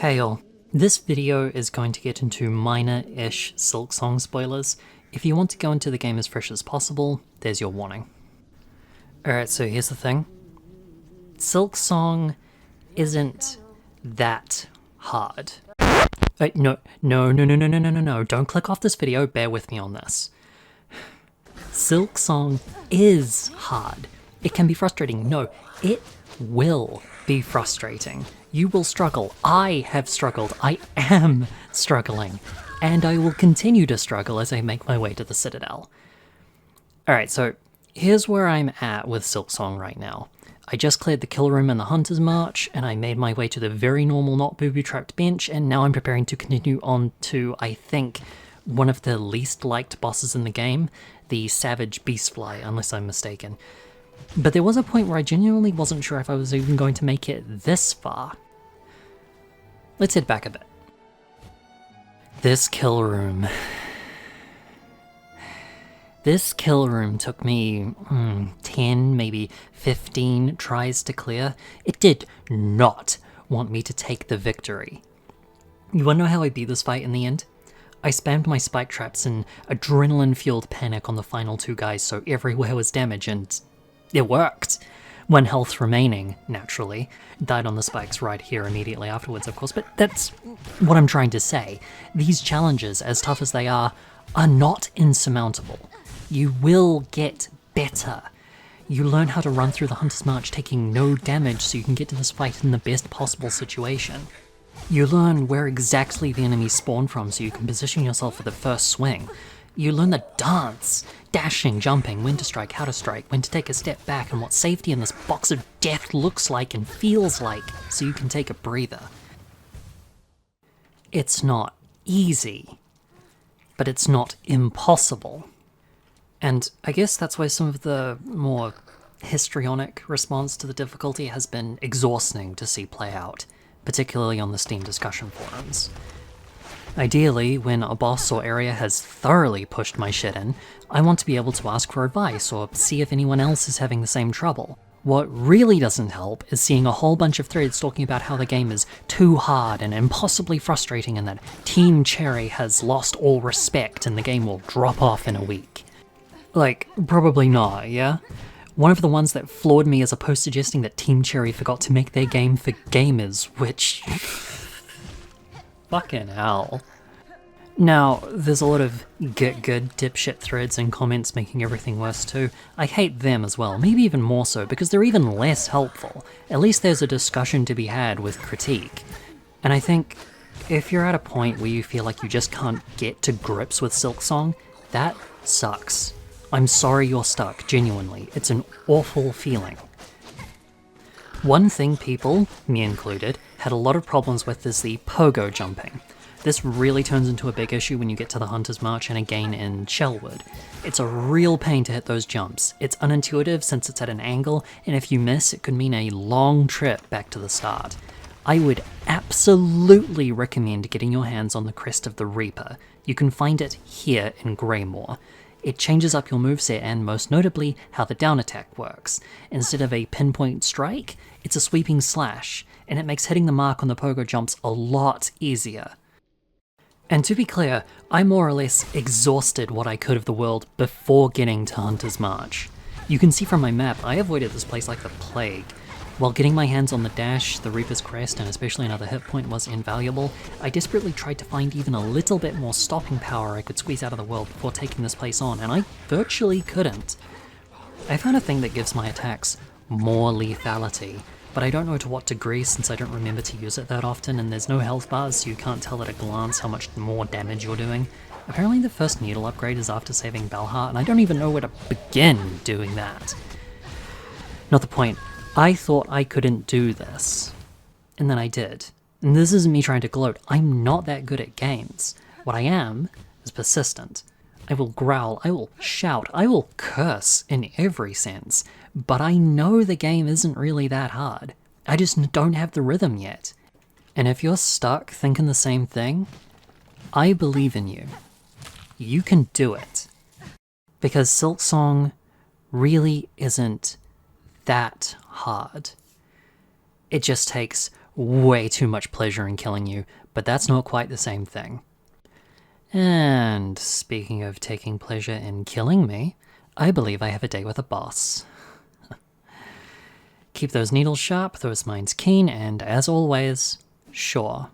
Hey all, this video is going to get into minor-ish Silksong spoilers. If you want to go into the game as fresh as possible, there's your warning. Alright, so here's the thing. Silksong isn't that hard. No, don't click off this video, bear with me on this. Silksong is hard. It can be frustrating. No, it will be frustrating. You will struggle. I have struggled. I am struggling. And I will continue to struggle as I make my way to the Citadel. Alright, so here's where I'm at with Silksong right now. I just cleared the kill room and the Hunter's March, and I made my way to the very normal not booby-trapped bench, and now I'm preparing to continue on to, I think, one of the least liked bosses in the game, the Savage Beastfly, unless I'm mistaken. But there was a point where I genuinely wasn't sure if I was even going to make it this far. Let's head back a bit. This kill room. This kill room took me 10, maybe 15 tries to clear. It did not want me to take the victory. You wanna know how I beat this fight in the end? I spammed my spike traps in adrenaline-fueled panic on the final two guys so everywhere was damage, and it worked. 1 health remaining, naturally. Died on the spikes right here immediately afterwards, of course, but that's what I'm trying to say. These challenges, as tough as they are not insurmountable. You will get better. You learn how to run through the Hunter's March taking no damage so you can get to this fight in the best possible situation. You learn where exactly the enemies spawn from so you can position yourself for the first swing. You learn the dance, dashing, jumping, when to strike, how to strike, when to take a step back, and what safety in this box of death looks like and feels like so you can take a breather. It's not easy, but it's not impossible. And I guess that's why some of the more histrionic response to the difficulty has been exhausting to see play out, particularly on the Steam discussion forums. Ideally, when a boss or area has thoroughly pushed my shit in, I want to be able to ask for advice or see if anyone else is having the same trouble. What really doesn't help is seeing a whole bunch of threads talking about how the game is too hard and impossibly frustrating and that Team Cherry has lost all respect and the game will drop off in a week. Like, probably not, yeah? One of the ones that floored me is a post suggesting that Team Cherry forgot to make their game for gamers, which... fucking hell. Now, there's a lot of get good dipshit threads and comments making everything worse too. I hate them as well, maybe even more so, because they're even less helpful. At least there's a discussion to be had with critique. And I think, if you're at a point where you feel like you just can't get to grips with Silksong, that sucks. I'm sorry you're stuck, genuinely. It's an awful feeling. One thing people, me included, had a lot of problems with is the pogo jumping. This really turns into a big issue when you get to the Hunter's March and again in Shellwood. It's a real pain to hit those jumps. It's unintuitive since it's at an angle, and if you miss, it could mean a long trip back to the start. I would absolutely recommend getting your hands on the Crest of the Reaper. You can find it here in Greymoor. It changes up your moveset and, most notably, how the down attack works. Instead of a pinpoint strike, it's a sweeping slash, and it makes hitting the mark on the pogo jumps a lot easier. And to be clear, I more or less exhausted what I could of the world before getting to Hunter's March. You can see from my map, I avoided this place like the plague. While getting my hands on the dash, the Reaper's Crest, and especially another hit point was invaluable, I desperately tried to find even a little bit more stopping power I could squeeze out of the world before taking this place on, and I virtually couldn't. I found a thing that gives my attacks more lethality, but I don't know to what degree since I don't remember to use it that often, and there's no health bars so you can't tell at a glance how much more damage you're doing. Apparently the first needle upgrade is after saving Belheart, and I don't even know where to begin doing that. Not the point. I thought I couldn't do this, and then I did. And this isn't me trying to gloat, I'm not that good at games. What I am is persistent. I will growl, I will shout, I will curse in every sense, but I know the game isn't really that hard. I just don't have the rhythm yet. And if you're stuck thinking the same thing, I believe in you. You can do it. Because Silksong really isn't that hard. It just takes way too much pleasure in killing you, but that's not quite the same thing. And speaking of taking pleasure in killing me, I believe I have a date with a boss. Keep those needles sharp, those minds keen, and as always, sure.